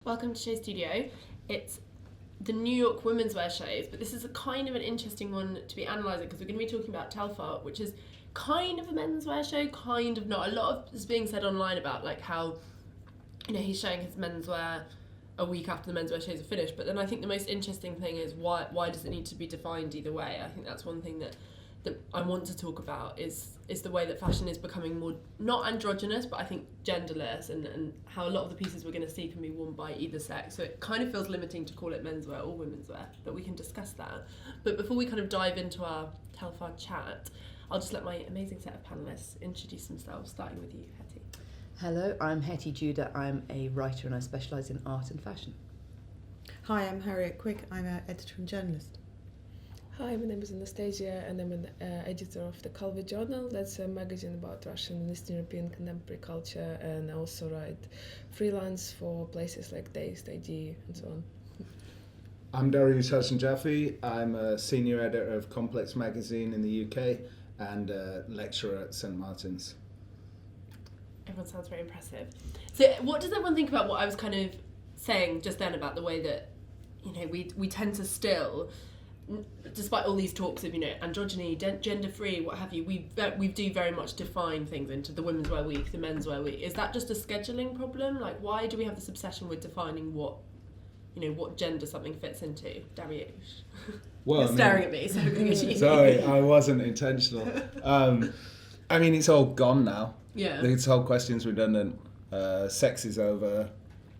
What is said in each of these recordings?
Welcome to SHOWstudio. It's the New York women's wear shows, but this is a kind of an interesting one to be analysing because we're going to be talking about Telfar, which is kind of a men's wear show, kind of not. A lot of is being said online about like how, he's showing his menswear a week after the men's wear shows are finished. But then I think the most interesting thing is why does it need to be defined either way? I think that's one thing that I want to talk about is the way that fashion is becoming more, not androgynous, but I think genderless, and how a lot of the pieces we're going to see can be worn by either sex. So it kind of feels limiting to call it menswear or womenswear, but we can discuss that. But before we kind of dive into our Telfar chat, I'll just let my amazing set of panellists introduce themselves, starting with you, Hettie. Hello, I'm Hettie Judah. I'm a writer and I specialise in art and fashion. Hi, I'm Harriet Quick. I'm an editor and journalist. Hi, my name is Anastasiia and I'm an editor of the Calvi Journal. That's a magazine about Russian and Eastern European contemporary culture, and I also write freelance for places like Taste, ID and so on. I'm Daryoush Haj-Najafi. I'm a senior editor of Complex magazine in the UK and a lecturer at St Martin's. Everyone sounds very impressive. So what does everyone think about what I was kind of saying just then about the way that, we tend to still, despite all these talks of, androgyny, gender-free, what have you, we do very much define things into the Women's Wear Week, the Men's Wear Week. Is that just a scheduling problem? Like, why do we have this obsession with defining what gender something fits into? Daryoush. Well, You're staring at me, so I'm going to you. Sorry, I wasn't intentional. It's all gone now. Yeah. This whole question's redundant. Sex is over.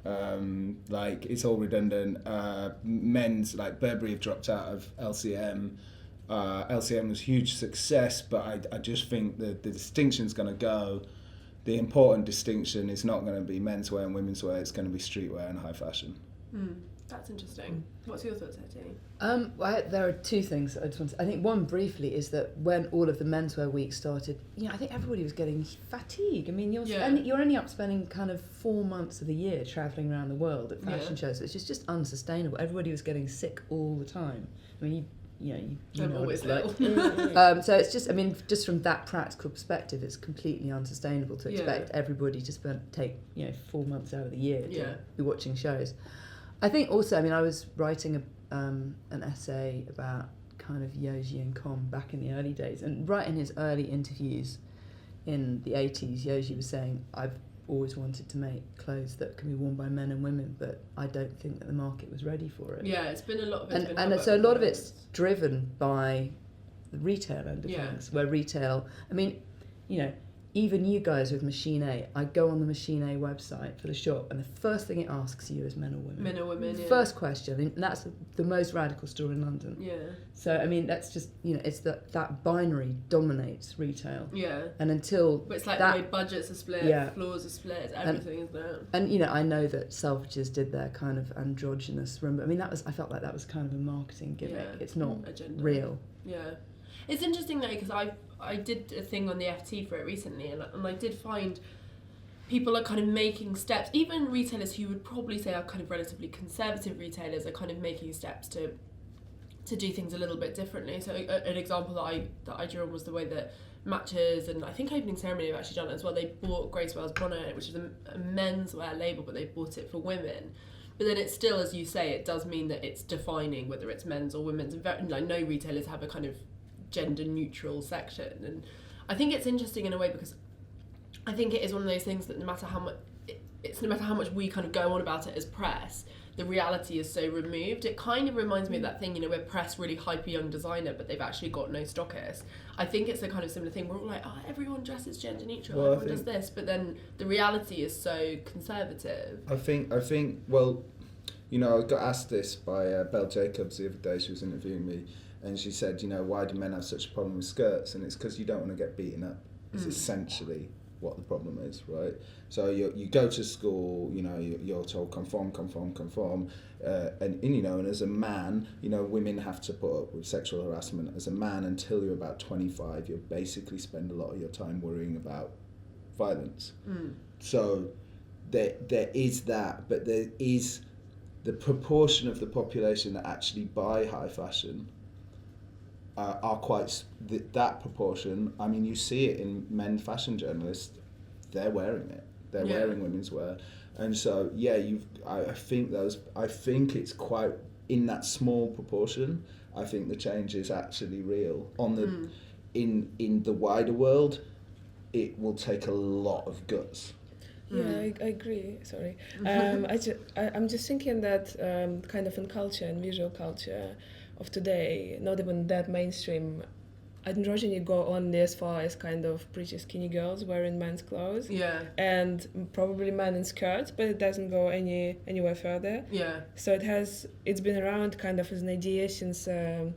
It's all redundant. Men's, like Burberry have dropped out of LCM. LCM was a huge success, but I just think the distinction's going to go. The important distinction is not going to be menswear and women's wear, it's going to be streetwear and high fashion. That's interesting. What's your thoughts, Hettie? There are two things I just want to, I think one briefly is that when all of the menswear week started, I think everybody was getting fatigued. I mean, you're only up spending kind of 4 months of the year travelling around the world at fashion shows, so it's just unsustainable. Everybody was getting sick all the time. I mean, you know what it's like. So it's just from that practical perspective, it's completely unsustainable to expect everybody to take 4 months out of the year to be watching shows. I think also, I was writing an essay about kind of Yohji and Com back in the early days, and right in his early interviews in the 80s, Yohji was saying, I've always wanted to make clothes that can be worn by men and women, but I don't think that the market was ready for it. Yeah, it's been a lot of it. And so a lot of it's driven by the retail end of things, where retail, even you guys with Machine A, I go on the Machine A website for the shop, and the first thing it asks you is men or women. Men or women, First question, and that's the most radical store in London. Yeah. So, that's just, it's that binary dominates retail. Yeah. And until But it's like the way budgets are split, floors are split, everything is there. And, I know that Selfridges did their kind of androgynous room, but I felt like that was kind of a marketing gimmick. Yeah. It's not Agenda. real. Yeah. It's interesting though, because I did a thing on the FT for it recently, and I did find people are kind of making steps, even retailers who would probably say are kind of relatively conservative retailers are kind of making steps to do things a little bit differently. So an example that I drew on was the way that Matches, and I think Opening Ceremony have actually done it as well. They bought Grace Wells Bonnet, which is a menswear label, but they bought it for women. But then it's still, as you say, it does mean that it's defining whether it's men's or women's. No retailers have a kind of gender neutral section, and I think it's interesting in a way because I think it is one of those things that no matter how much we kind of go on about it as press, the reality is so removed. It kind of reminds me of that thing, where press really hype a young designer but they've actually got no stockists. I think it's a kind of similar thing. We're all like, everyone dresses gender neutral, everyone does this, but then the reality is so conservative. I think I got asked this by Belle Jacobs the other day. She was interviewing me, and she said, why do men have such a problem with skirts? And it's because you don't want to get beaten up. It's essentially what the problem is, right? So you go to school, you're told conform, and as a man, women have to put up with sexual harassment. As a man, until you're about 25, you basically spend a lot of your time worrying about violence. So there is that, but there is the proportion of the population that actually buy high fashion are quite that proportion. You see it in men fashion journalists. They're wearing it. they're Yeah. wearing women's wear. And so, yeah, I think it's quite, in that small proportion, I think the change is actually real. On the, in the wider world, it will take a lot of guts. Yeah, I agree. Sorry, I'm just thinking that kind of in culture and visual culture of today, not even that mainstream, androgyny go only as far as kind of pretty skinny girls wearing men's clothes. Yeah. And probably men in skirts, but it doesn't go anywhere further. Yeah. So it's been around kind of as an idea since I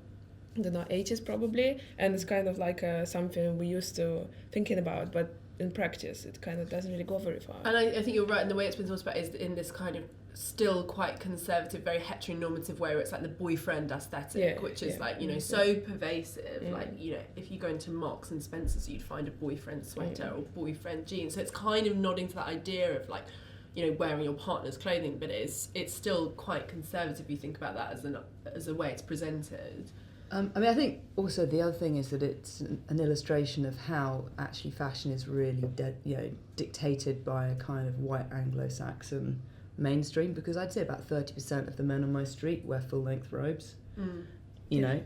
don't know, 80s probably, and it's kind of like something we used to thinking about, but in practice it kind of doesn't really go very far. And I think you're right, and the way it's been talked about is in this kind of still quite conservative, very heteronormative way, where it's like the boyfriend aesthetic, which is like, you know, so pervasive. Like, you know, if you go into Marks and Spencer's, you'd find a boyfriend sweater or boyfriend jeans. So it's kind of nodding to that idea of like, you know, wearing your partner's clothing, but it's still quite conservative. You think about that as a way it's presented. I mean, I think also the other thing is that it's an illustration of how actually fashion is really dictated by a kind of white Anglo-Saxon mainstream, because I'd say about 30% of the men on my street wear full-length robes. You know,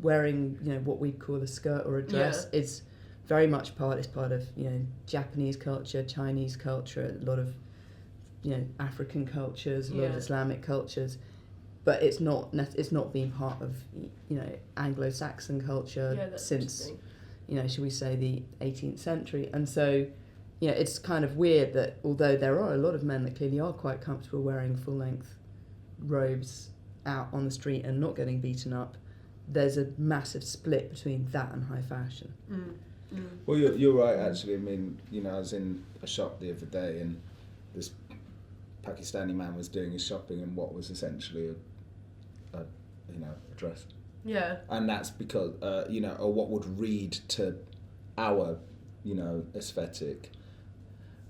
wearing, you know, what we'd call a skirt or a dress is very much part of, you know, Japanese culture, Chinese culture, a lot of, you know, African cultures, a lot of Islamic cultures. But it's not been part of, you know, Anglo-Saxon culture since, you know, should we say the 18th century. And so, you know, it's kind of weird that although there are a lot of men that clearly are quite comfortable wearing full-length robes out on the street and not getting beaten up, there's a massive split between that and high fashion. Well, you're right, actually. I mean, you know, I was in a shop the other day and this Pakistani man was doing his shopping in what was essentially a dress. Yeah. And that's because, you know, or what would read to our, you know, aesthetic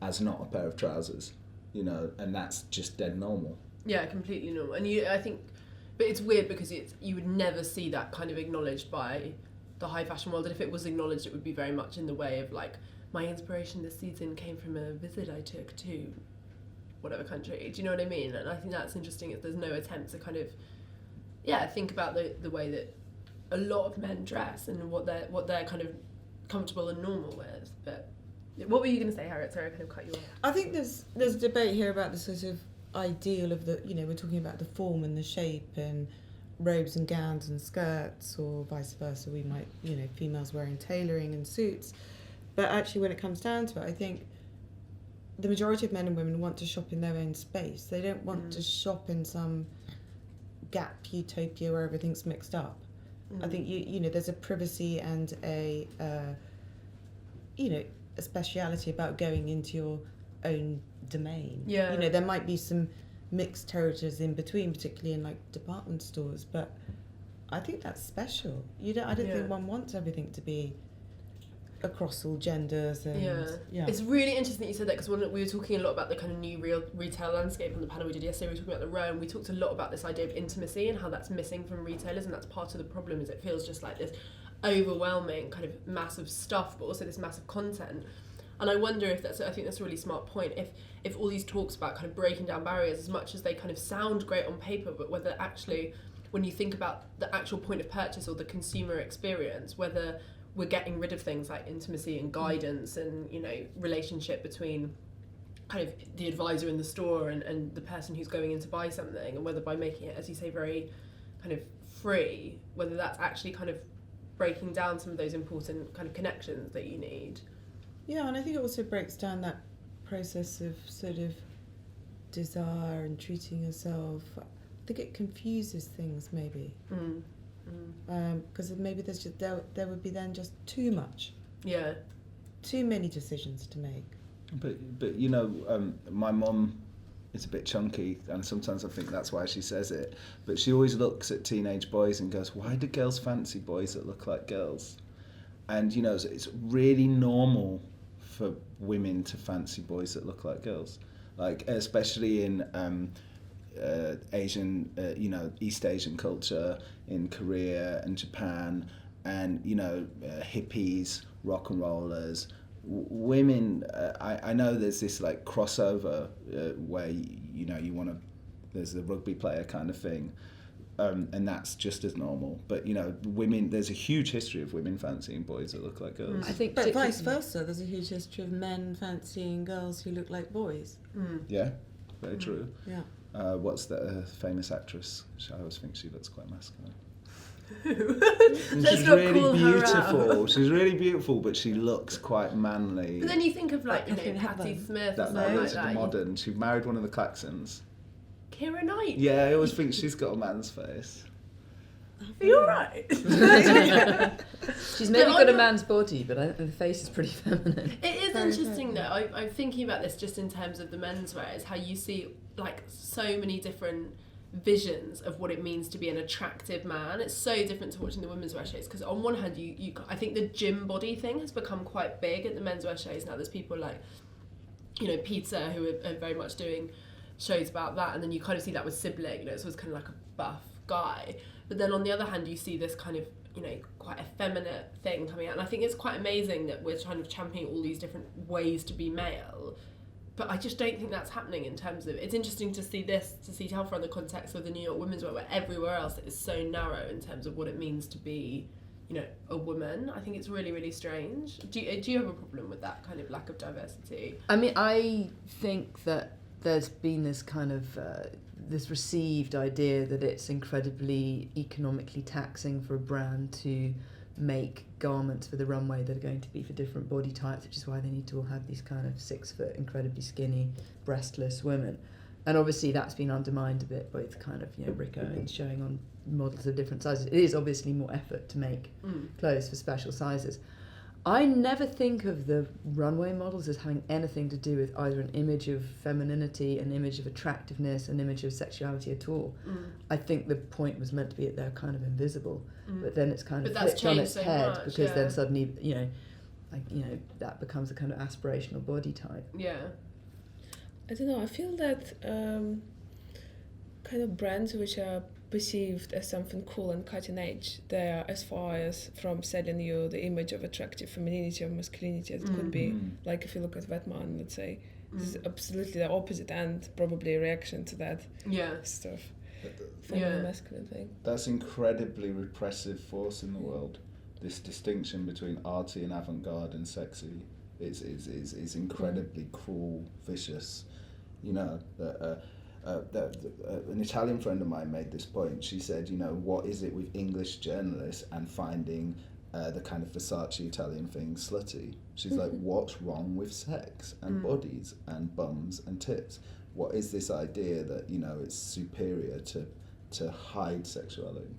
as not a pair of trousers, you know, and that's just dead normal. Yeah, completely normal. And I think, but it's weird because you would never see that kind of acknowledged by the high fashion world, and if it was acknowledged, it would be very much in the way of like, my inspiration this season came from a visit I took to whatever country. Do you know what I mean? And I think that's interesting if there's no attempt to kind of, think about the way that a lot of men dress and what they're kind of comfortable and normal with. But what were you going to say, Harriet? Sorry, I kind of cut you off. I think there's a debate here about the sort of ideal of the, you know, we're talking about the form and the shape and robes and gowns and skirts, or vice versa. We might, you know, females wearing tailoring and suits. But actually when it comes down to it, I think the majority of men and women want to shop in their own space. They don't want to shop in some gap utopia where everything's mixed up. I think you know, there's a privacy and a speciality about going into your own domain. Yeah. You know, there might be some mixed territories in between, particularly in like department stores, but I think that's special. I don't think one wants everything to be across all genders. And It's really interesting that you said that, because we were talking a lot about the kind of new retail landscape on the panel we did yesterday. We were talking about the row, and we talked a lot about this idea of intimacy and how that's missing from retailers, and that's part of the problem. Is it feels just like this overwhelming kind of massive stuff, but also this massive content. And I wonder if I think that's a really smart point, if all these talks about kind of breaking down barriers, as much as they kind of sound great on paper, but whether actually, when you think about the actual point of purchase or the consumer experience, whether we're getting rid of things like intimacy and guidance and, you know, relationship between kind of the advisor in the store and the person who's going in to buy something, and whether by making it, as you say, very kind of free, whether that's actually kind of breaking down some of those important kind of connections that you need. Yeah, and I think it also breaks down that process of sort of desire and treating yourself. I think it confuses things maybe. Because maybe there's just there would be then just too much. Yeah. Too many decisions to make. But you know, my mum is a bit chunky, and sometimes I think that's why she says it. But she always looks at teenage boys and goes, "Why do girls fancy boys that look like girls?" And you know, it's really normal for women to fancy boys that look like girls, like especially in Asian, you know, East Asian culture, in Korea and Japan, and you know, hippies, rock and rollers, women, I know there's this like crossover where you know you want to, there's the rugby player kind of thing, and that's just as normal. But you know, women, there's a huge history of women fancying boys that look like girls. I think, but vice versa. There's a huge history of men fancying girls who look like boys. Yeah, very true. Yeah. What's the famous actress? I always think she looks quite masculine. Let's She's not really call her out. beautiful. She's really beautiful, but she looks quite manly. But then you think of like, you know, Catherine Patti Hepburn. Smith or That something married like that. modern. She married one of the Claxons. Keira Knight. Yeah, I always think she's got a man's face. Are you alright? she's maybe But got a on man's body, but I think the face is pretty feminine. It is Very interesting though. I'm thinking about this just in terms of the menswear, is how you see like so many different visions of what it means to be an attractive man. It's so different to watching the women's wear shows, because on one hand you I think the gym body thing has become quite big at the menswear shows now. There's people like, you know, Pizza, who are very much doing shows about that, and then you kind of see that with Sibling, you know, it's always kind of like a buff guy. But then on the other hand you see this kind of, you know, quite effeminate thing coming out, and I think it's quite amazing that we're trying to champion all these different ways to be male. But I just don't think that's happening in terms of, it's interesting to see Telfar in the context of the New York women's wear, where everywhere else it is so narrow in terms of what it means to be, you know, a woman. I think it's really, really strange. Do you have a problem with that kind of lack of diversity? I mean, I think that there's been this kind of this received idea that it's incredibly economically taxing for a brand to make garments for the runway that are going to be for different body types, which is why they need to all have these kind of 6 foot, incredibly skinny, breastless women. And obviously that's been undermined a bit by the kind of, you know, Rick Owens showing on models of different sizes. It is obviously more effort to make clothes for special sizes. I never think of the runway models as having anything to do with either an image of femininity, an image of attractiveness, an image of sexuality at all. I think the point was meant to be that they're kind of invisible, but then it's kind of flipped on its head because then suddenly, you know, like, you know, that becomes a kind of aspirational body type. Yeah. I don't know, I feel that kind of brands which are perceived as something cool and cutting edge, they are as far as from selling you the image of attractive femininity or masculinity as it could be. Like if you look at Vuitton, let's say, this is absolutely the opposite and probably a reaction to that stuff. Feminine masculine thing. That's incredibly repressive force in the world. This distinction between arty and avant-garde and sexy is incredibly cruel, vicious. You know, an Italian friend of mine made this point. She said, you know, what is it with English journalists and finding the kind of Versace Italian thing slutty? She's like, what's wrong with sex and bodies and bums and tits? What is this idea that, you know, it's superior to hide sexuality?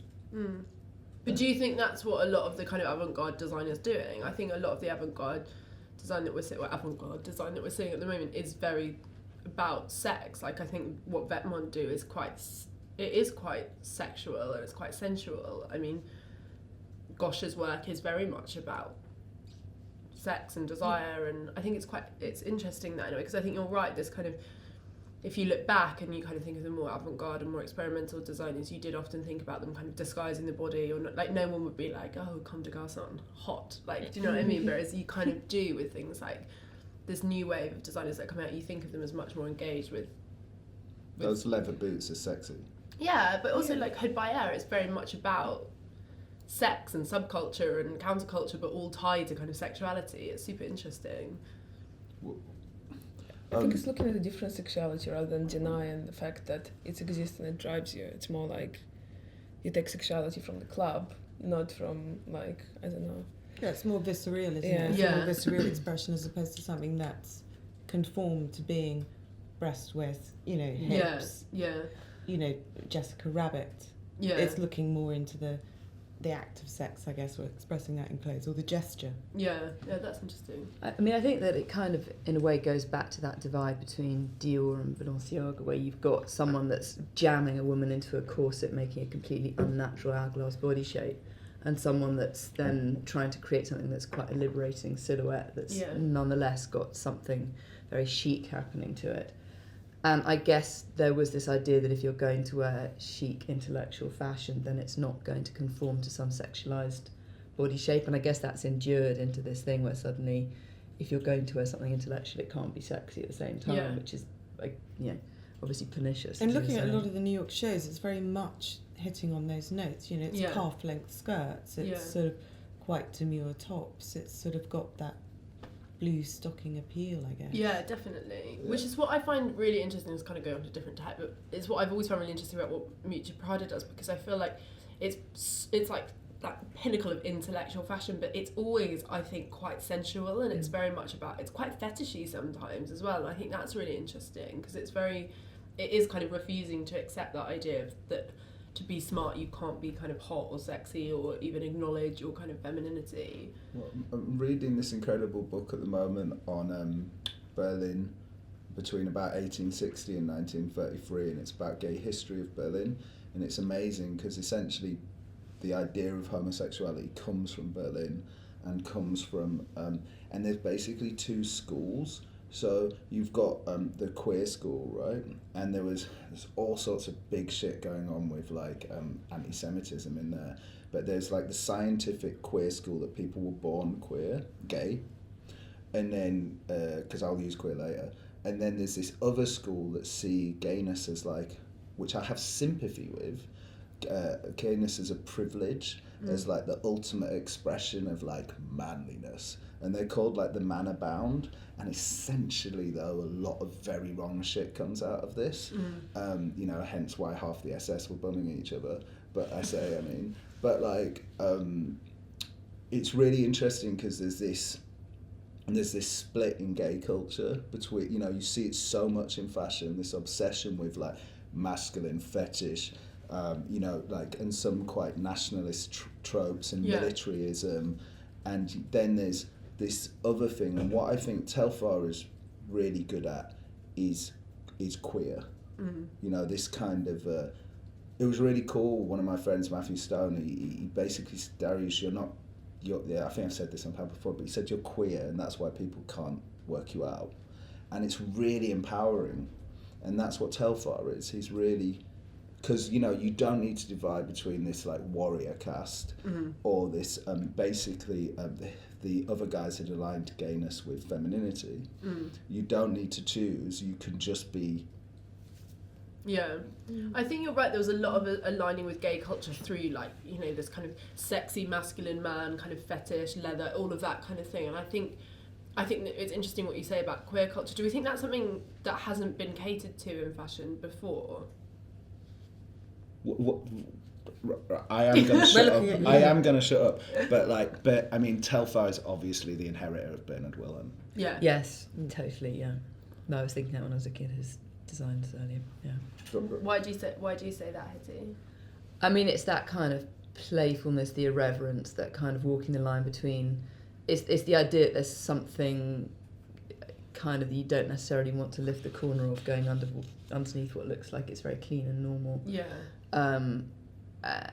But do you think that's what a lot of the kind of avant-garde design is doing? I think a lot of the avant-garde design that we're seeing at the moment is very about sex. Like I think what Vuitton do is quite sexual and it's quite sensual. I mean, Gosh's work is very much about sex and desire, and I think it's interesting that, anyway, because I think you're right, this kind of, if you look back and you kind of think of the more avant-garde and more experimental designers, you did often think about them kind of disguising the body, or not, like no one would be like, oh, comme des garçons, hot, like, do you know what I mean? Whereas you kind of do with things like this new wave of designers that come out, you think of them as much more engaged with Those leather boots are sexy. Yeah, but also like Hood by Air, it's very much about sex and subculture and counterculture, but all tied to kind of sexuality. It's super interesting. I think it's looking at a different sexuality rather than denying the fact that it exists and it drives you. It's more like you take sexuality from the club, not from, like, I don't know. Yeah, it's more visceral, isn't Yeah. it? It's Yeah. a more visceral expression as opposed to something that's conformed to being breast with, you know, hips. Yeah. You know, Jessica Rabbit. Yeah. It's looking more into the act of sex, I guess, or expressing that in clothes, or the gesture. Yeah, that's interesting. I mean, I think that it kind of, in a way, goes back to that divide between Dior and Balenciaga, where you've got someone that's jamming a woman into a corset, making a completely unnatural hourglass body shape, and someone that's then trying to create something that's quite a liberating silhouette that's nonetheless got something very chic happening to it. And I guess there was this idea that if you're going to wear chic intellectual fashion, then it's not going to conform to some sexualised body shape. And I guess that's endured into this thing where suddenly if you're going to wear something intellectual, it can't be sexy at the same time, Yeah. which is like, you know, obviously pernicious. And as you looking were at a saying. lot of the New York shows, it's very much hitting on those notes. You know, it's Yeah. calf-length skirts. It's Yeah. sort of quite demure tops. It's sort of got that blue stocking appeal, I guess. Yeah, definitely. Which is what I find really interesting, is kind of going on to different type, but it's what I've always found really interesting about what Miuccia Prada does, because I feel like it's like that pinnacle of intellectual fashion, but it's always, I think, quite sensual, and it's very much about, it's quite fetishy sometimes as well, and I think that's really interesting, because it is kind of refusing to accept that idea of that to be smart you can't be kind of hot or sexy or even acknowledge your kind of femininity. Well, I'm reading this incredible book at the moment on Berlin between about 1860 and 1933, and it's about gay history of Berlin, and it's amazing because essentially the idea of homosexuality comes from Berlin and comes from and there's basically two schools. So you've got the queer school, right? And there's all sorts of big shit going on with like anti-Semitism in there. But there's like the scientific queer school that people were born queer, gay, and then because I'll use queer later. And then there's this other school that see gayness as like, which I have sympathy with. Gayness as a privilege, as like the ultimate expression of like manliness, and they're called like the manor bound, and essentially though a lot of very wrong shit comes out of this, you know, hence why half the SS were bumming each other, but but like it's really interesting because there's this split in gay culture between, you know, you see it so much in fashion, this obsession with like masculine fetish, you know, like, and some quite nationalist tropes and militarism, and then there's this other thing, and what I think Telfar is really good at is queer. You know, this kind of it was really cool. One of my friends, Matthew Stone, he basically said, Daryoush, I think I've said this on panel before, but he said you're queer and that's why people can't work you out, and it's really empowering, and that's what Telfar is. He's really, because, you know, you don't need to divide between this like warrior caste or this basically the other guys had aligned gayness with femininity. You don't need to choose, you can just be. Yeah, I think you're right. There was a lot of aligning with gay culture through, like, you know, this kind of sexy masculine man kind of fetish, leather, all of that kind of thing. And I think that it's interesting what you say about queer culture. Do we think that's something that hasn't been catered to in fashion before? I am going to shut up. I am going to shut up. But I mean, Telfar is obviously the inheritor of Bernard Willem. Yeah. Yes, totally. Yeah. No, I was thinking that when I was a kid. His designs earlier. Yeah. Why do you say that, Hettie? I mean, it's that kind of playfulness, the irreverence, that kind of walking the line between. It's the idea that there's something kind of that you don't necessarily want to lift the corner of, going underneath what looks like it's very clean and normal. Yeah. And I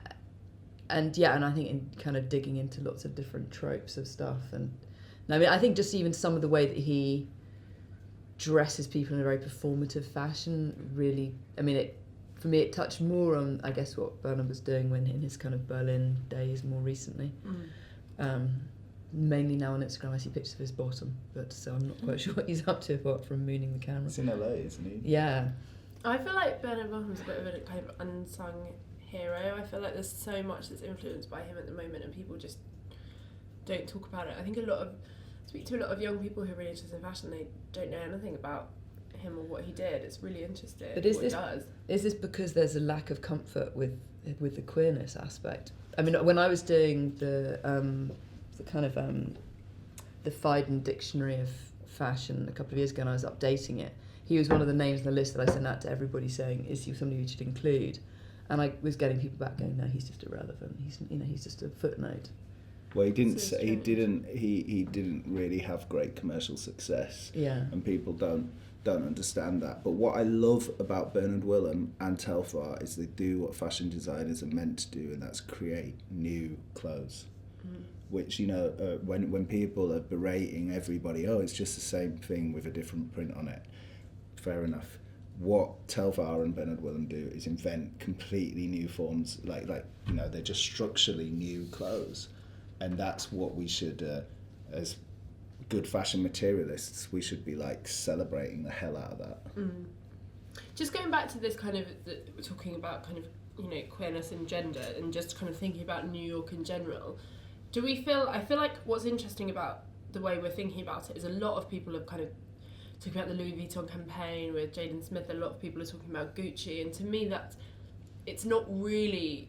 think in kind of digging into lots of different tropes of stuff, and I mean, I think just even some of the way that he dresses people in a very performative fashion really, I mean, for me it touched more on, I guess, what Bernard was doing when in his kind of Berlin days more recently. Mainly now on Instagram I see pictures of his bottom, but so I'm not quite sure what he's up to apart from mooning the camera. It's in LA, isn't he? Yeah. I feel like Bernard Wilhelm's a bit of a kind of unsung hero. I feel like there's so much that's influenced by him at the moment, and people just don't talk about it. I think speak to a lot of young people who are really interested in fashion, they don't know anything about him or what he did. It's really interesting. But is this because there's a lack of comfort with the queerness aspect? I mean, when I was doing the kind of the Fiden Dictionary of Fashion a couple of years ago, and I was updating it, he was one of the names on the list that I sent out to everybody saying, is he somebody we should include? And I was getting people back going, no, he's just irrelevant. He's just a footnote. Well, he didn't really have great commercial success. Yeah. And people don't understand that. But what I love about Bernard Willem and Telfar is they do what fashion designers are meant to do, and that's create new clothes. Which, you know, when people are berating everybody, oh, it's just the same thing with a different print on it. Fair enough. What Telfar and Bernard Willem do is invent completely new forms, like you know, they're just structurally new clothes, and that's what we should, as good fashion materialists, we should be like celebrating the hell out of that. Just going back to this kind of talking about kind of, you know, queerness and gender, and just kind of thinking about New York in general, I feel like what's interesting about the way we're thinking about it is a lot of people have kind of talking about the Louis Vuitton campaign with Jaden Smith. A lot of people are talking about Gucci, and to me it's not really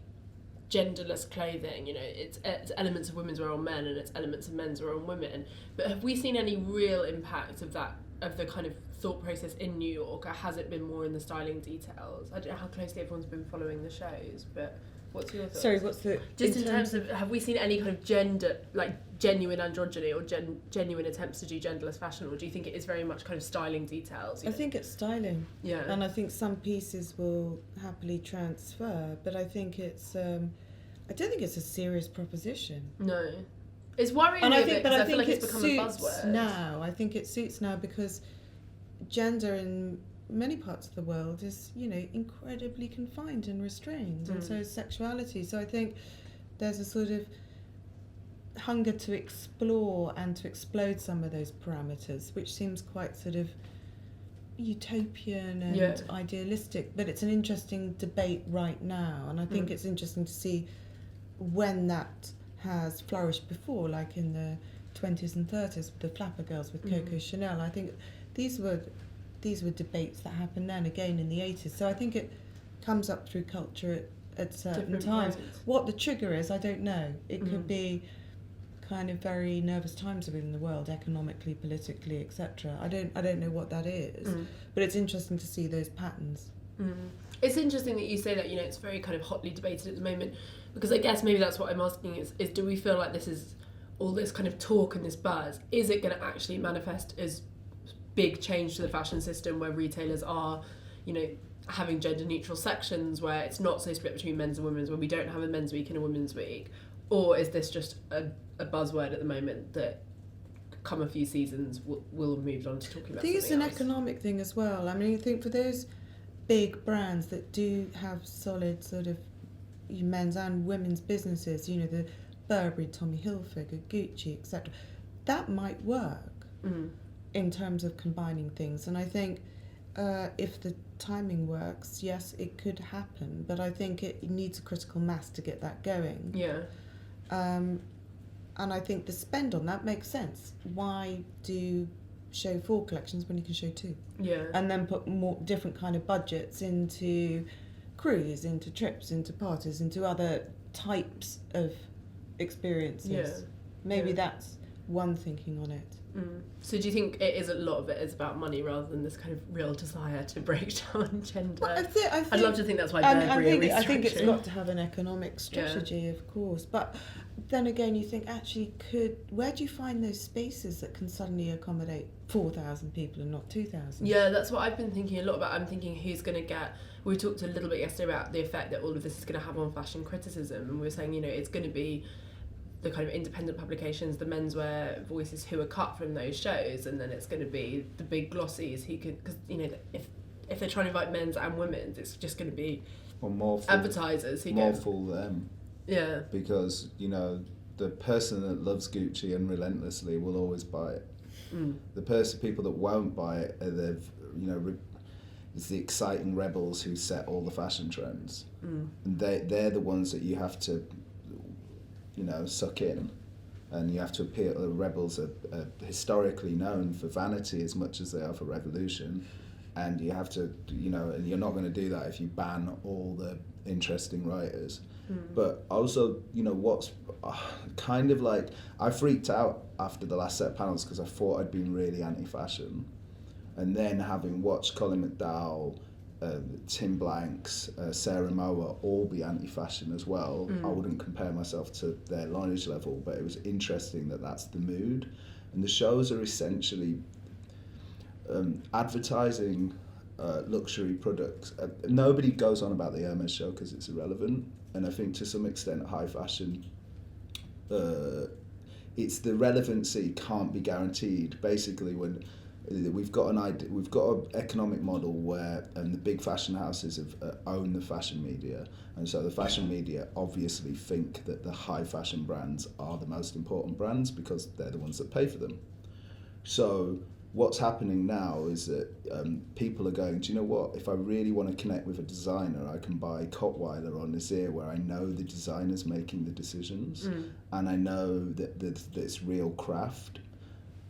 genderless clothing. You know, it's elements of women's wear on men and it's elements of men's wear on women. But have we seen any real impact of that, of the kind of thought process in New York, or has it been more in the styling details? I don't know how closely everyone's been following the shows, but what's your thoughts? Sorry, what's the... Just in terms of, have we seen any kind of gender, like genuine androgyny or genuine attempts to do genderless fashion, or do you think it is very much kind of styling details? I think it's styling. Yeah. And I think some pieces will happily transfer, but I think it's... I don't think it's a serious proposition. No. It's worrying and me I a think, bit but because I I feel think like it it's become a suits buzzword. now. I think it suits now because gender in many parts of the world is, you know, incredibly confined and restrained, and so is sexuality. So I think there's a sort of hunger to explore and to explode some of those parameters, which seems quite sort of utopian and idealistic, but it's an interesting debate right now, and I think it's interesting to see when that has flourished before, like in the 20s and 30s with the flapper girls with Coco Chanel. I think these were debates that happened then again in the 80s. So I think it comes up through culture at certain Different times. moments. What the trigger is, I don't know. It could be kind of very nervous times within the world, economically, politically, etc. I don't know what that is, but it's interesting to see those patterns. It's interesting that you say that, you know, it's very kind of hotly debated at the moment, because I guess maybe that's what I'm asking is do we feel like this is all this kind of talk and this buzz, is it going to actually manifest as big change to the fashion system where retailers are, you know, having gender neutral sections where it's not so split between men's and women's, where we don't have a men's week and a women's week? Or is this just a buzzword at the moment that come a few seasons we'll have moved on to talking about? I think it's an else? economic thing as well. I mean, I think for those big brands that do have solid sort of men's and women's businesses, you know, the Burberry, Tommy Hilfiger, Gucci, etc., that might work in terms of combining things. And I think if the timing works, yes, it could happen, but I think it needs a critical mass to get that going. Yeah. And I think the spend on that makes sense. Why do show 4 collections when you can show 2? Yeah. And then put more different kind of budgets into cruise, into trips, into parties, into other types of experiences. Yeah. Maybe that's one thinking on it. So do you think it is a lot of it is about money rather than this kind of real desire to break down gender? Well, I'd love to think that's why Burberry I think are it's restructuring. got to have an economic strategy, of course. But then again, you think, actually, where do you find those spaces that can suddenly accommodate 4,000 people and not 2,000? Yeah, that's what I've been thinking a lot about. I'm thinking who's going to get... We talked a little bit yesterday about the effect that all of this is going to have on fashion criticism, and we were saying, you know, it's going to be the kind of independent publications, the menswear voices who are cut from those shows, and then it's going to be the big glossies who could... Because, you know, if they're trying to invite men's and women's, it's just going to be advertisers who more go... fool them. Yeah. Because, you know, the person that loves Gucci unrelentlessly will always buy it. The people that won't buy it are it's the exciting rebels who set all the fashion trends. And they're the ones that you have to, you know, suck in. And you have to appeal. The rebels are historically known for vanity as much as they are for revolution. And you have to, you know, and you're not going to do that if you ban all the interesting writers. But also, you know, what's kind of like, I freaked out after the last set of panels because I thought I'd been really anti-fashion. And then having watched Colin McDowell, Tim Blanks, Sarah Mower all be anti-fashion as well, I wouldn't compare myself to their knowledge level, but it was interesting that that's the mood. And the shows are essentially advertising luxury products. Nobody goes on about the Hermes show because it's irrelevant, and I think to some extent high fashion, it's the relevancy can't be guaranteed. Basically, when we've got an economic model where the big fashion houses have own the fashion media, and so the fashion media obviously think that the high fashion brands are the most important brands because they're the ones that pay for them. So what's happening now is that people are going, do you know what, if I really want to connect with a designer, I can buy Kotweiler or Nazir, where I know the designer's making the decisions and I know that it's real craft,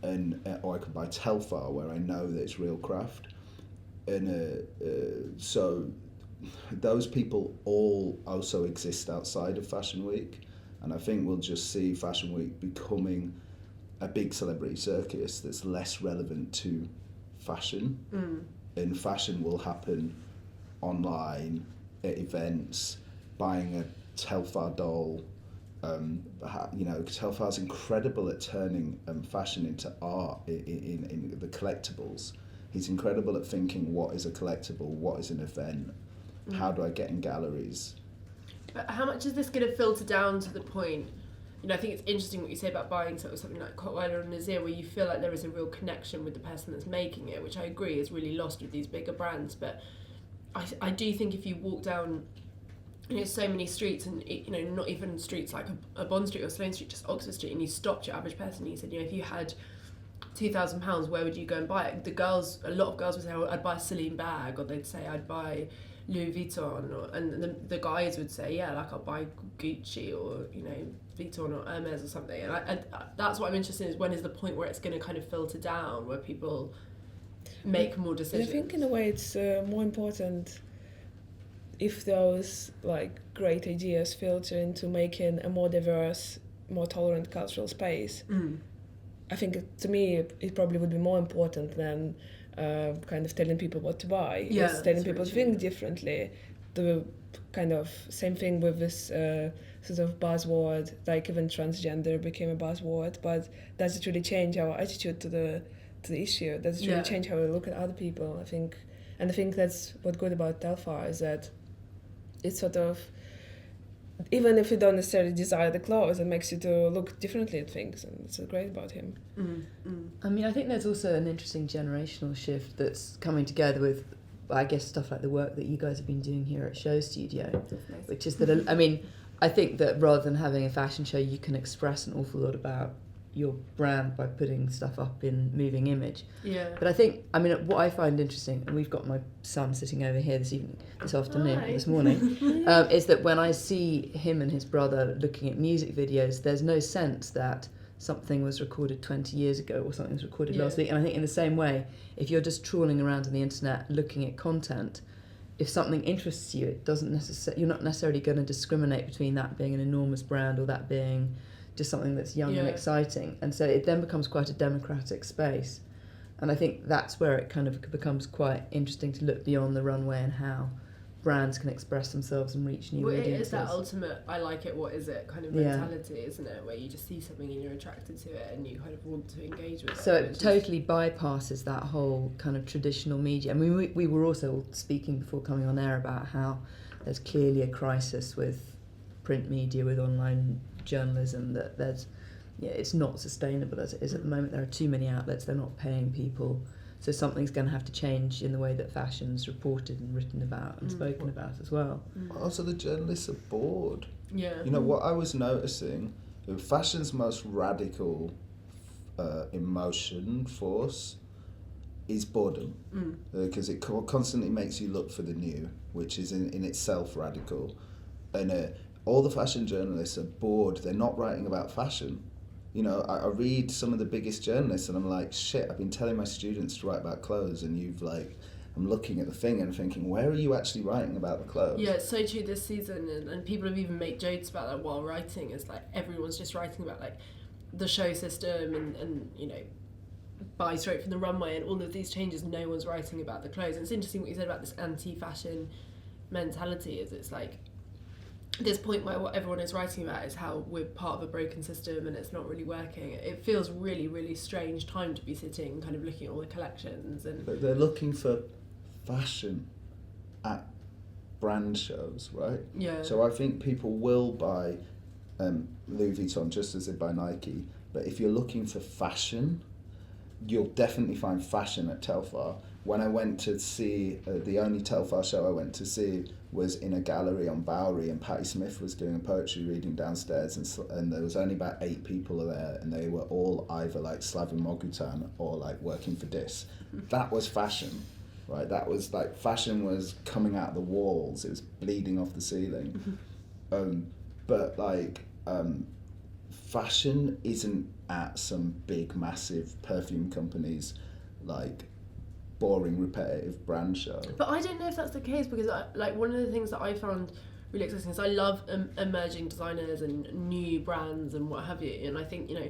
and or I could buy Telfar, where I know that it's real craft. And so those people all also exist outside of Fashion Week, and I think we'll just see Fashion Week becoming a big celebrity circus that's less relevant to fashion, and fashion will happen online at events, buying a Telfar doll. Telfar's incredible at turning fashion into art in the collectibles. He's incredible at thinking, what is a collectible, what is an event, how do I get in galleries. But how much is this going to filter down to the point, I think it's interesting what you say about buying something like Kotweiler or Nazir, where you feel like there is a real connection with the person that's making it, which I agree is really lost with these bigger brands. But I do think if you walk down so many streets, and not even streets like a Bond Street or Sloane Street, just Oxford Street, and you stopped your average person and you said, if you had £2,000, where would you go and buy it? A lot of girls would say, I'd buy a Celine bag, or they'd say, I'd buy Louis Vuitton, and the guys would say, I'll buy Gucci or Vuitton or Hermes or something. And that's what I'm interested in, is when is the point where it's going to kind of filter down, where people make more decisions. I think in a way it's more important if those great ideas filter into making a more diverse, more tolerant cultural space. I think to me it probably would be more important than kind of telling people what to buy. It's telling people to think differently. The kind of same thing with this sort of buzzword, even transgender became a buzzword, but does it really change our attitude to the issue? Does it really change how we look at other people? I think that's what's good about Telfar, is that it's sort of, even if you don't necessarily desire the clothes, it makes you to look differently at things, and it's great about him. I mean, I think there's also an interesting generational shift that's coming together with, I guess, stuff like the work that you guys have been doing here at SHOWstudio, nice. Which is that, I think that rather than having a fashion show, you can express an awful lot about your brand by putting stuff up in moving image. But I think, what I find interesting, and we've got my son sitting over here this afternoon, this morning, is that when I see him and his brother looking at music videos, there's no sense that something was recorded 20 years ago or something was recorded last week. And I think in the same way, if you're just trawling around on the internet looking at content, if something interests you, it doesn't you're not necessarily going to discriminate between that being an enormous brand or that being just something that's young and exciting. And so it then becomes quite a democratic space. And I think that's where it kind of becomes quite interesting to look beyond the runway and how brands can express themselves and reach new audiences. It is that ultimate, I like it, what is it kind of mentality, isn't it? Where you just see something and you're attracted to it and you kind of want to engage with it. So it totally bypasses that whole kind of traditional media. We were also speaking before coming on air about how there's clearly a crisis with print media, with online journalism, that there's it's not sustainable as it is at the moment. There are too many outlets, they're not paying people, so something's going to have to change in the way that fashion's reported and written about and spoken about as well. Also, the journalists are bored. What I was noticing, fashion's most radical emotion force is boredom, because it constantly makes you look for the new, which is in itself radical. And all the fashion journalists are bored. They're not writing about fashion. I read some of the biggest journalists and I'm like, shit, I've been telling my students to write about clothes, and I'm looking at the thing and thinking, where are you actually writing about the clothes? Yeah, it's so true this season, and people have even made jokes about that while writing. It's like everyone's just writing about the show system and buy straight from the runway and all of these changes. No one's writing about the clothes. And it's interesting what you said about this anti-fashion mentality. Is it's like this point where what everyone is writing about is how we're part of a broken system and it's not really working. It feels really, really strange time to be sitting kind of looking at all the collections. But they're looking for fashion at brand shows, right? Yeah. So I think people will buy Louis Vuitton just as they buy Nike, but if you're looking for fashion, you'll definitely find fashion at Telfar. when I went to see, the only Telfar show I went to see was in a gallery on Bowery, and Patti Smith was doing a poetry reading downstairs, and there was only about 8 people there, and they were all either like Slavin Mogutan or like working for Dis. That was fashion, right? That was like, fashion was coming out of the walls, it was bleeding off the ceiling. But like, fashion isn't at some big massive perfume companies like boring repetitive brand show. But I don't know if that's the case, because one of the things that I found really exciting is I love emerging designers and new brands and what have you, and I think, you know,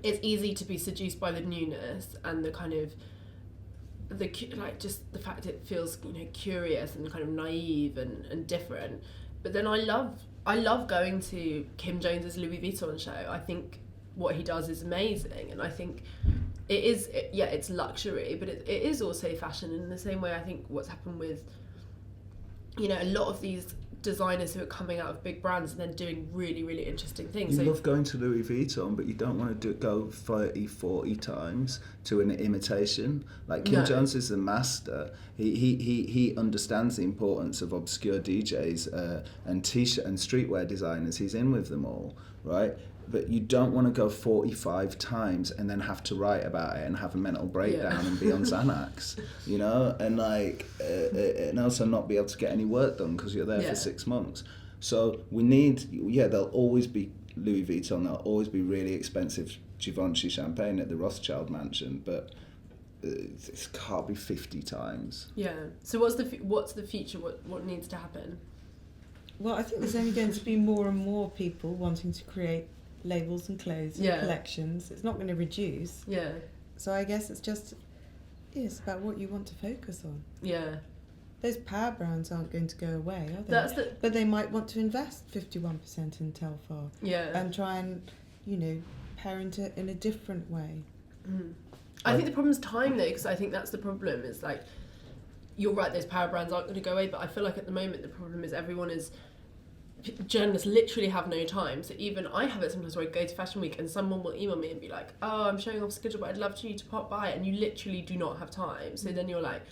it's easy to be seduced by the newness and the kind of just the fact it feels, you know, curious and kind of naive and different. But then I love going to Kim Jones's Louis Vuitton show. I think what he does is amazing, and I think it's luxury, but it is also fashion in the same way. I think what's happened with, you know, a lot of these designers who are coming out of big brands and then doing really, really interesting things. You love going to Louis Vuitton, but you don't want to go 30, 40 times to an imitation. Like Kim Jones is the master. He understands the importance of obscure DJs and t-shirt and streetwear designers. He's in with them all, right? But you don't want to go 45 times and then have to write about it and have a mental breakdown and be on Xanax, you know, and like, and also not be able to get any work done because you're there for 6 months. So we need, there'll always be Louis Vuitton, there'll always be really expensive Givenchy champagne at the Rothschild mansion, but it can't be 50 times. Yeah. So what's the future? What needs to happen? Well, I think there's only going to be more and more people wanting to create labels and clothes and collections. It's not going to reduce. Yeah. So I guess it's about what you want to focus on. Yeah. Those power brands aren't going to go away, are they? But they might want to invest 51% in Telfar. Yeah. And try and, you know, parent it in a different way. Mm. I think the problem's time though, because I think that's the problem. Is like, you're right, those power brands aren't going to go away, but I feel like at the moment the problem is journalists literally have no time. So even I have it sometimes where I go to Fashion Week and someone will email me and be like, oh, I'm showing off schedule, but I'd love you to pop by, and you literally do not have time. So then you're like,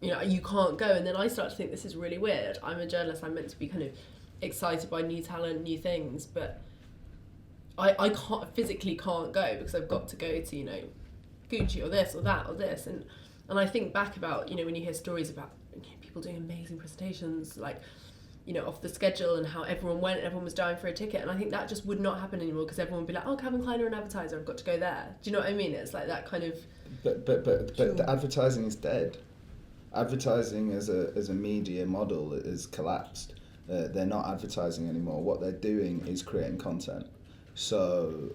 you know, you can't go. And then I start to think this is really weird. I'm a journalist, I'm meant to be kind of excited by new talent, new things, but I physically can't go because I've got to go to, you know, Gucci or this or that or this. And I think back about, you know, when you hear stories about people doing amazing presentations, like, you know, off the schedule, and how everyone went and everyone was dying for a ticket, and I think that just would not happen anymore because everyone would be like, oh, Calvin Klein are an advertiser, I've got to go there. Do you know what I mean? It's like that kind of... But the advertising is dead. Advertising as a media model is collapsed. They're not advertising anymore. What they're doing is creating content. So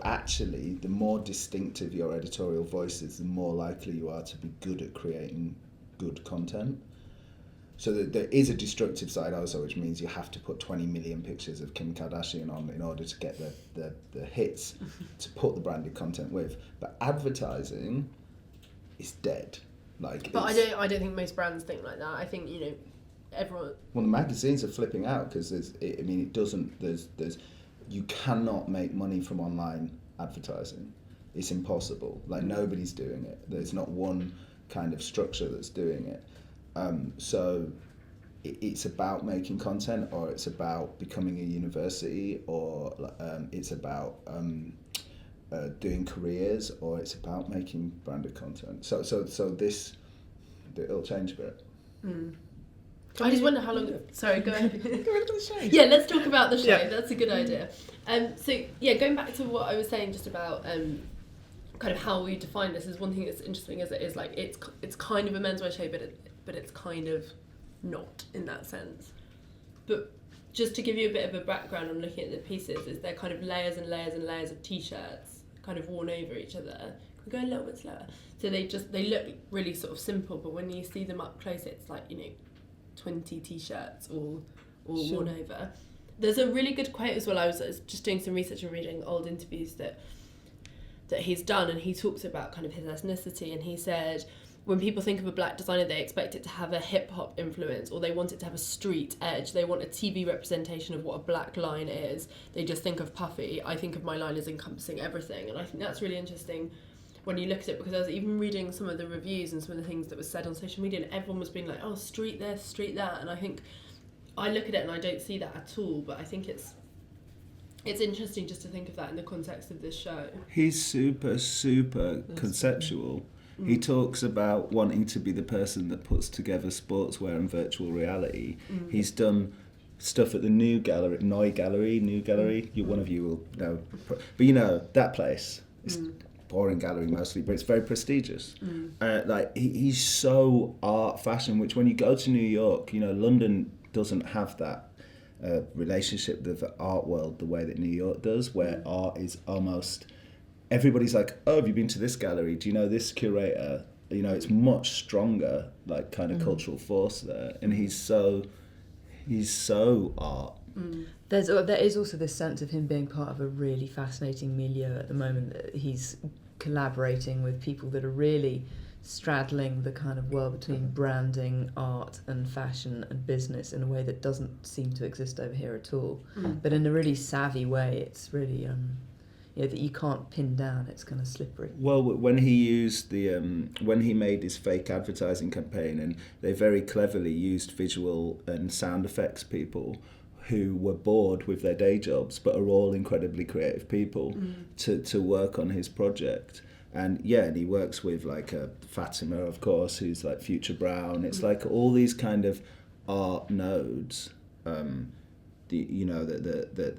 actually, the more distinctive your editorial voice is, the more likely you are to be good at creating good content. So there is a destructive side also, which means you have to put 20 million pictures of Kim Kardashian on in order to get the hits to put the branded content with. But advertising is dead. But I don't think most brands think like that. I think, you know, everyone... Well, the magazines are flipping out because you cannot make money from online advertising. It's impossible. Like, nobody's doing it. There's not one kind of structure that's doing it. So it's about making content, or it's about becoming a university, or it's about doing careers, or it's about making branded content. So this, it'll change a bit. Mm. I just wonder how long... Sorry, go ahead. Go into the show. Yeah, let's talk about the show. Yeah. That's a good idea. Going back to what I was saying just about kind of how we define this, is one thing that's interesting is it is like it's kind of a menswear show, but it's kind of not in that sense. But just to give you a bit of a background on looking at the pieces, is they're kind of layers and layers and layers of t-shirts kind of worn over each other. Can we go a little bit slower? So they look really sort of simple, but when you see them up close, it's like, you know, 20 t-shirts all worn over. There's a really good quote as well. I was just doing some research and reading old interviews that he's done, and he talks about kind of his ethnicity, and he said, when people think of a black designer, they expect it to have a hip-hop influence, or they want it to have a street edge. They want a TV representation of what a black line is. They just think of puffy. I think of my line as encompassing everything, and I think that's really interesting when you look at it, because I was even reading some of the reviews and some of the things that was said on social media, and everyone was being like, oh, street this, street that, and I think I look at it and I don't see that at all, but I think it's interesting just to think of that in the context of this show. He's super conceptual. He talks about wanting to be the person that puts together sportswear and virtual reality. He's done stuff at the New Gallery. One of you will know. But you know, that place, it's boring gallery mostly, but it's very prestigious. He's so art fashion, which when you go to New York, you know, London doesn't have that relationship with the art world the way that New York does, where art is almost... Everybody's like, oh, have you been to this gallery? Do you know this curator? You know, it's much stronger, like, kind of cultural force there. And he's so art. There is also this sense of him being part of a really fascinating milieu at the moment. That he's collaborating with people that are really straddling the kind of world between branding, art and fashion and business in a way that doesn't seem to exist over here at all. But in a really savvy way, it's really... that you can't pin down. It's kind of slippery. Well, when he used when he made his fake advertising campaign, and they very cleverly used visual and sound effects people who were bored with their day jobs but are all incredibly creative people to work on his project. And he works with like Fatima, of course, who's like Future Brown. It's like all these kind of art nodes. That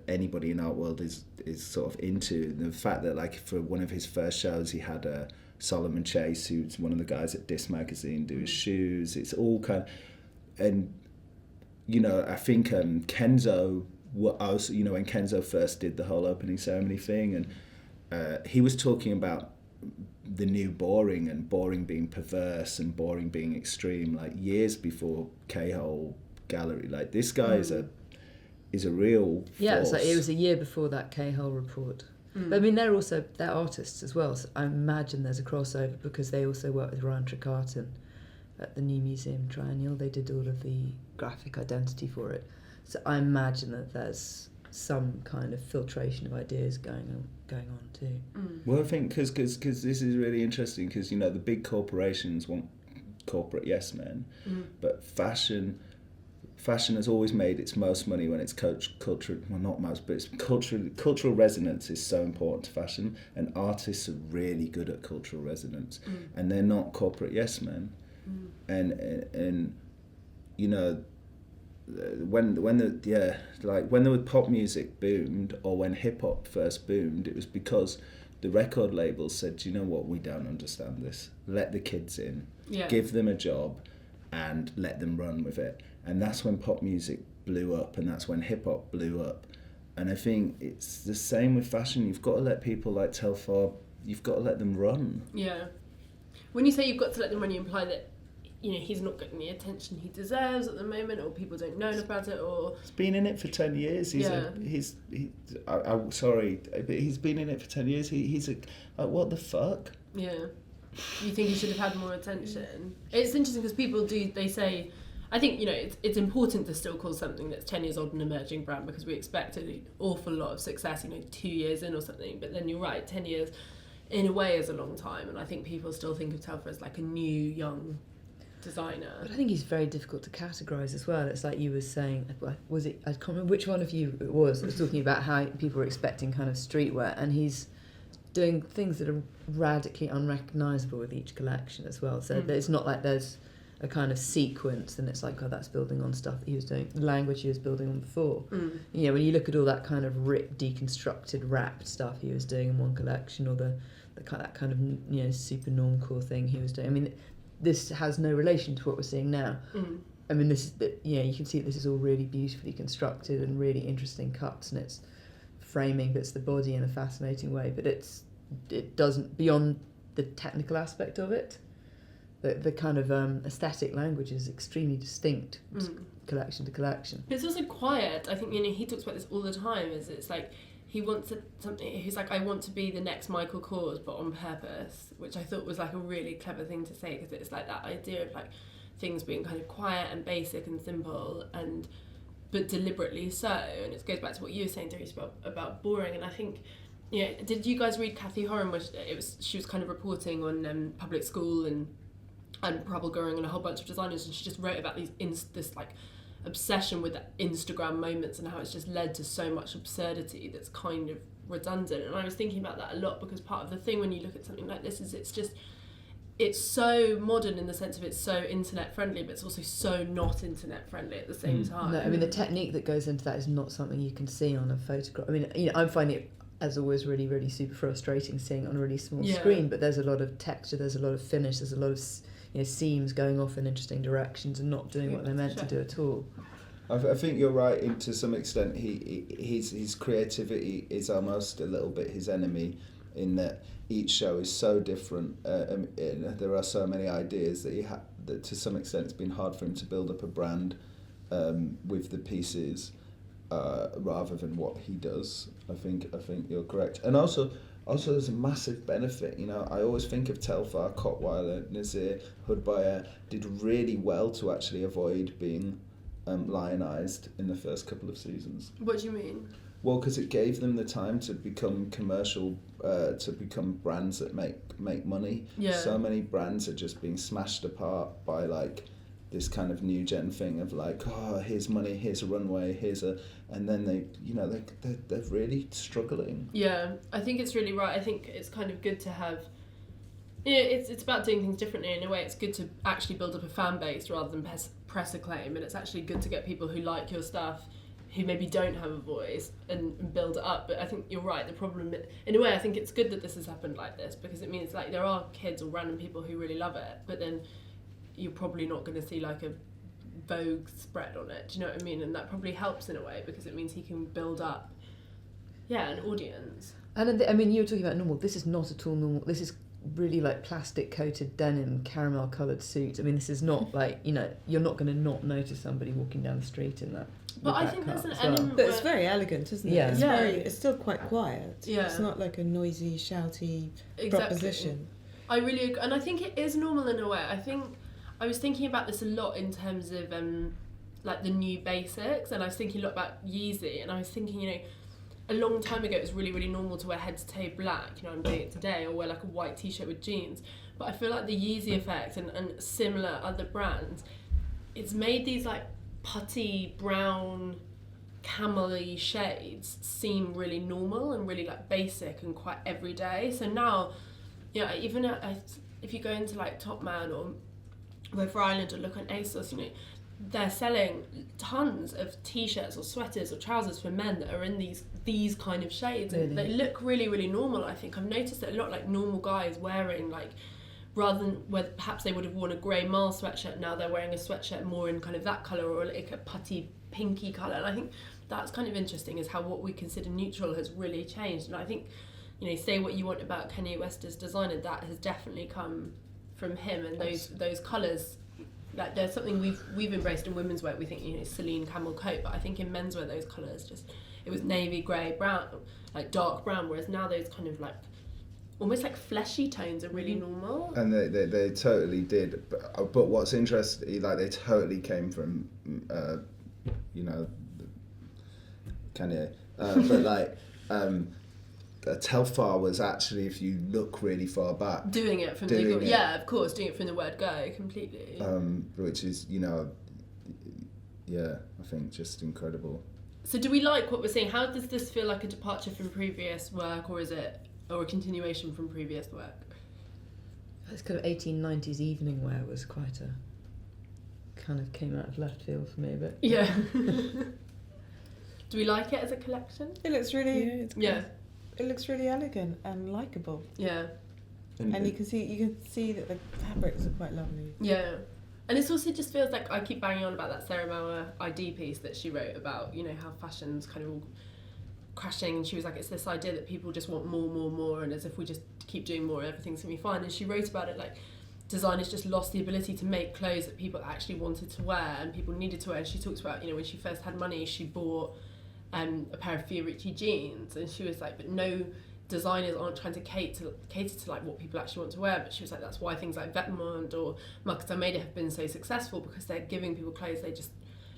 anybody in art world is sort of into. The fact that, like, for one of his first shows, he had Solomon Chase, who's one of the guys at Disc Magazine, do his shoes. It's all kind of, and I think Kenzo was, when Kenzo first did the whole opening ceremony thing, and he was talking about the new boring, and boring being perverse and boring being extreme, like years before K-Hole Gallery. Like, this guy is a real force. Yeah, it was a year before that K-Hole report. But I mean, they're artists as well, so I imagine there's a crossover, because they also work with Ryan Tricarton at the New Museum Triennial. They did all of the graphic identity for it. So I imagine that there's some kind of filtration of ideas going on too. Well, I think because this is really interesting, because the big corporations want corporate yes men, but fashion has always made its most money when it's cultural. Well, not most, but it's cultural resonance is so important to fashion, and artists are really good at cultural resonance, and they're not corporate yes men, and when the pop music boomed, or when hip hop first boomed, it was because the record labels said, you know what, we don't understand this. Let the kids in, give them a job, and let them run with it. And that's when pop music blew up, and that's when hip hop blew up. And I think it's the same with fashion. You've got to let people like Telfar, you've got to let them run. Yeah. When you say you've got to let them run, you imply that, he's not getting the attention he deserves at the moment, or people don't know about it, or... He's been in it for 10 years. I'm sorry, but he's been in it for 10 years. He's what the fuck? Yeah. You think he should have had more attention? It's interesting because people they say... I think, it's important to still call something that's 10 years old an emerging brand, because we expect an awful lot of success, 2 years in or something. But then you're right, 10 years in a way is a long time. And I think people still think of Telfar as like a new, young designer. But I think he's very difficult to categorise as well. It's like you were saying, was it, I can't remember which one of you it was talking about how people were expecting kind of streetwear, and he's doing things that are radically unrecognisable with each collection as well. So it's not like there's a kind of sequence, and it's like, oh, that's building on stuff that he was doing, the language he was building on before. When you look at all that kind of deconstructed, wrapped stuff he was doing in one collection, or that kind of super normcore thing he was doing. I mean, this has no relation to what we're seeing now. I mean, you can see this is all really beautifully constructed and really interesting cuts, and it's framing bits of the body in a fascinating way, but it doesn't, beyond the technical aspect of it, the kind of aesthetic language is extremely distinct, collection to collection. But it's also quiet. I think, he talks about this all the time, it's like he wants something, he's like, I want to be the next Michael Kors, but on purpose, which I thought was like a really clever thing to say, because it's like that idea of like things being kind of quiet and basic and simple, but deliberately so. And it goes back to what you were saying, Daryoush, about boring. And I think Yeah, did you guys read Cathy Horan, where she was kind of reporting on public school and prabal-gurung and a whole bunch of designers, and she just wrote about this like obsession with Instagram moments and how it's just led to so much absurdity that's kind of redundant. And I was thinking about that a lot, because part of the thing when you look at something like this is it's so modern in the sense of it's so internet friendly, but it's also so not internet friendly at the same time. No, I mean the technique that goes into that is not something you can see on a photograph. I mean, I'm finding it, as always, really, really super frustrating seeing it on a really small screen, but there's a lot of texture, there's a lot of finish, there's a lot of seams going off in interesting directions and not doing what they're meant to do at all. I think you're right. To some extent, his creativity is almost a little bit his enemy, in that each show is so different. There are so many ideas that to some extent it's been hard for him to build up a brand with the pieces rather than what he does. I think you're correct. And also there's a massive benefit. I always think of Telfar, Kotweiler, Nazir, Hudbayer did really well to actually avoid being lionised in the first couple of seasons. What do you mean? Well, because it gave them the time to become commercial, to become brands that make money. Yeah. So many brands are just being smashed apart by like this kind of new gen thing of like, oh, here's money, here's a runway, and then they're really struggling. Yeah, I think it's really right. I think it's kind of good to have. It's about doing things differently in a way. It's good to actually build up a fan base rather than press acclaim, and it's actually good to get people who like your stuff, who maybe don't have a voice, and build it up. But I think you're right. The problem, in a way, I think it's good that this has happened like this, because it means like there are kids or random people who really love it, but then you're probably not going to see like a Vogue spread on it. Do you know what I mean? And that probably helps in a way, because it means he can build up, an audience. And I mean, you were talking about normal. This is not at all normal. This is really like plastic coated denim, caramel coloured suit. I mean, this is not like, you're not going to not notice somebody walking down the street in that. But I think there's an well. element But it's very elegant, isn't it? Yeah. It's still quite quiet. Yeah. It's not like a noisy, shouty proposition. I really agree. And I think it is normal in a way. I was thinking about this a lot in terms of like the new basics, and I was thinking a lot about Yeezy, and I was thinking, a long time ago it was really, really normal to wear head to toe black, I'm doing it today, or wear like a white t-shirt with jeans. But I feel like the Yeezy effect and similar other brands, it's made these like putty brown camel-y shades seem really normal and really like basic and quite everyday. So now, even if you go into like Top Man or River Island or look on ASOS, they're selling tons of t-shirts or sweaters or trousers for men that are in these kind of shades, and they look really, really normal. I think I've noticed that a lot, like normal guys wearing, like, rather than where perhaps they would have worn a grey Mars sweatshirt, now they're wearing a sweatshirt more in kind of that colour, or like a putty pinky colour. And I think that's kind of interesting, is how what we consider neutral has really changed. And I think, say what you want about Kanye West as designer, that has definitely come from him, and those colours. Like, there's something we've embraced in women's wear. We think, Celine camel coat, but I think in men's wear those colours it was navy, grey, brown, like dark brown, whereas now those kind of like almost like fleshy tones are really normal. And they totally did, but what's interesting, like they totally came from Kanye, but like Telfar was actually, if you look really far back, doing it from of course, doing it from the word go completely. Which is, I think just incredible. So do we like what we're seeing? How does this feel like a departure from previous work, or is it, or a continuation from previous work? This kind of 1890s evening wear was quite kind of came out of left field for me, but yeah. Do we like it as a collection? It looks really, it looks really elegant and likeable. Yeah. And you can see that the fabrics are quite lovely. Yeah. And it also just feels like, I keep banging on about that Sarah Mauer ID piece that she wrote about, how fashion's kind of all crashing, and she was like, it's this idea that people just want more, and as if we just keep doing more, everything's gonna be fine. And she wrote about it like designers just lost the ability to make clothes that people actually wanted to wear and people needed to wear. And she talks about, when she first had money, she bought a pair of Fiorucci jeans, and she was like, but no designers aren't trying to cater to like what people actually want to wear. But she was like, that's why things like Vetements or Marcus Almeida have been so successful, because they're giving people clothes they just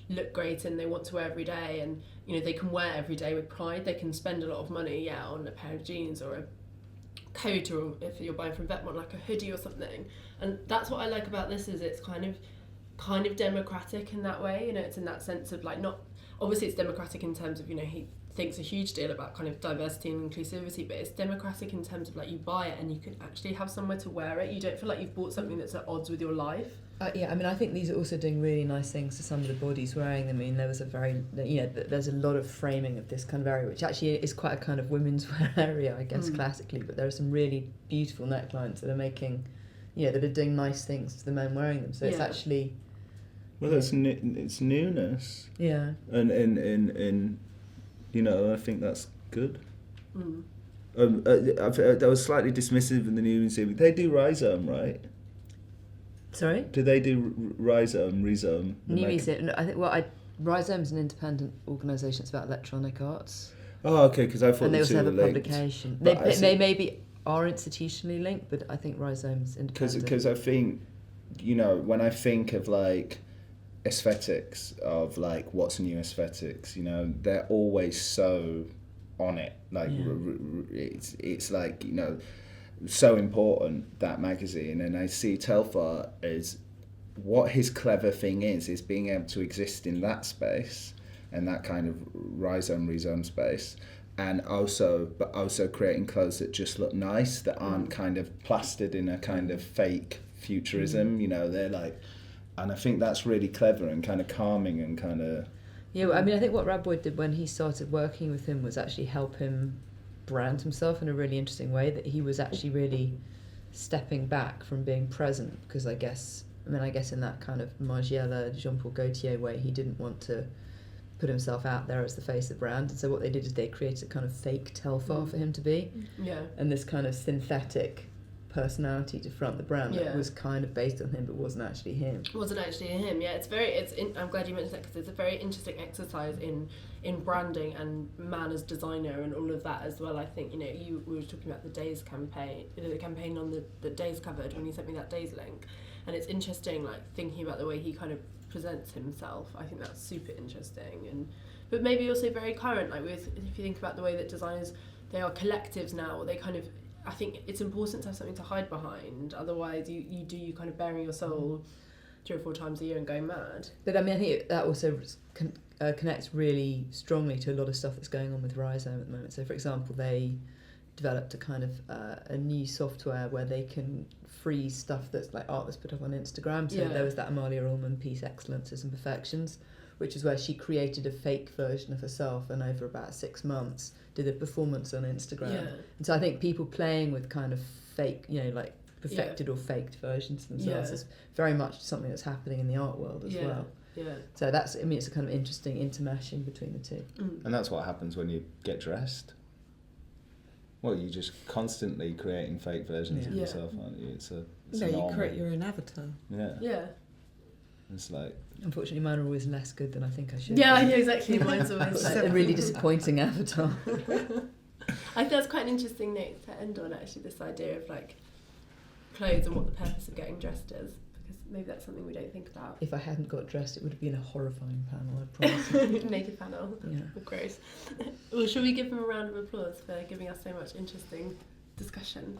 look great and they want to wear every day, and you know they can wear every day with pride. They can spend a lot of money, on a pair of jeans or a coat, or if you're buying from Vuitton, like a hoodie or something. And that's what I like about this, is it's kind of democratic in that way. You know, it's in that sense of like, not obviously it's democratic in terms of, you know, he thinks a huge deal about kind of diversity and inclusivity, but it's democratic in terms of like you buy it and you can actually have somewhere to wear it. You don't feel like you've bought something that's at odds with your life. Yeah, I mean, I think these are also doing really nice things to some of the bodies wearing them. I mean, there was a very, there's a lot of framing of this kind of area, which actually is quite a kind of women's wear area, I guess, classically, but there are some really beautiful necklines that are making, that are doing nice things to the men wearing them. So it's actually... Well, it's newness. Yeah. And I think that's good. I was slightly dismissive in the news. They do rhizome, right? Sorry? Do they do rhizome? New music? No, I think. Rhizome's an independent organisation. It's about electronic arts. Oh, okay. Because I thought and they also have a linked. publication. They maybe are institutionally linked, but I think Rhizome's independent. Because I think, when I think of like aesthetics, of like what's new aesthetics, they're always so on it. Like it's like so important, that magazine. And I see Telfar as what his clever thing is being able to exist in that space and that kind of rhizome space, and also creating clothes that just look nice, that aren't kind of plastered in a kind of fake futurism. They're like, and I think that's really clever and kind of calming and kind of... Yeah, I mean, I think what Radboyd did when he started working with him was actually help him brand himself in a really interesting way, that he was actually really stepping back from being present, because I guess in that kind of Margiela, Jean-Paul Gaultier way, he didn't want to put himself out there as the face of the brand. And so what they did is they created a kind of fake Telfar for him to be. Yeah. And this kind of synthetic personality to front the brand that was kind of based on him but wasn't actually him. I'm glad you mentioned that, because it's a very interesting exercise in branding and man as designer and all of that as well. I think we were talking about the Days campaign, the campaign on the Days covered when you sent me that Days link, and it's interesting like thinking about the way he kind of presents himself. I think that's super interesting, but maybe also very current, like if you think about the way that designers, they are collectives now, or they kind of, I think it's important to have something to hide behind. Otherwise, you kind of burying your soul 3 or 4 times a year and going mad. But I mean, I think that also connects really strongly to a lot of stuff that's going on with Rhizome at the moment. So, for example, they developed a kind of a new software where they can freeze stuff that's like art that's put up on Instagram. So there was that Amalia Ullman piece, Excellences and Perfections, which is where she created a fake version of herself, and over about 6 months did a performance on Instagram. Yeah. And so I think people playing with kind of fake, like perfected or faked versions of themselves is very much something that's happening in the art world as well. Yeah. So that's, it's a kind of interesting intermeshing between the two. And that's what happens when you get dressed. Well, you're just constantly creating fake versions of yourself, aren't you? You create your own avatar. Yeah. Yeah. It's like... Unfortunately, mine are always less good than I think I should. Yeah, exactly. Mine's always like a really disappointing avatar. I think that's quite an interesting note to end on, actually, this idea of like clothes and what the purpose of getting dressed is, because maybe that's something we don't think about. If I hadn't got dressed, it would have been a horrifying panel, I promise. Naked panel. Yeah. Gross. Well, shall we give them a round of applause for giving us so much interesting discussion?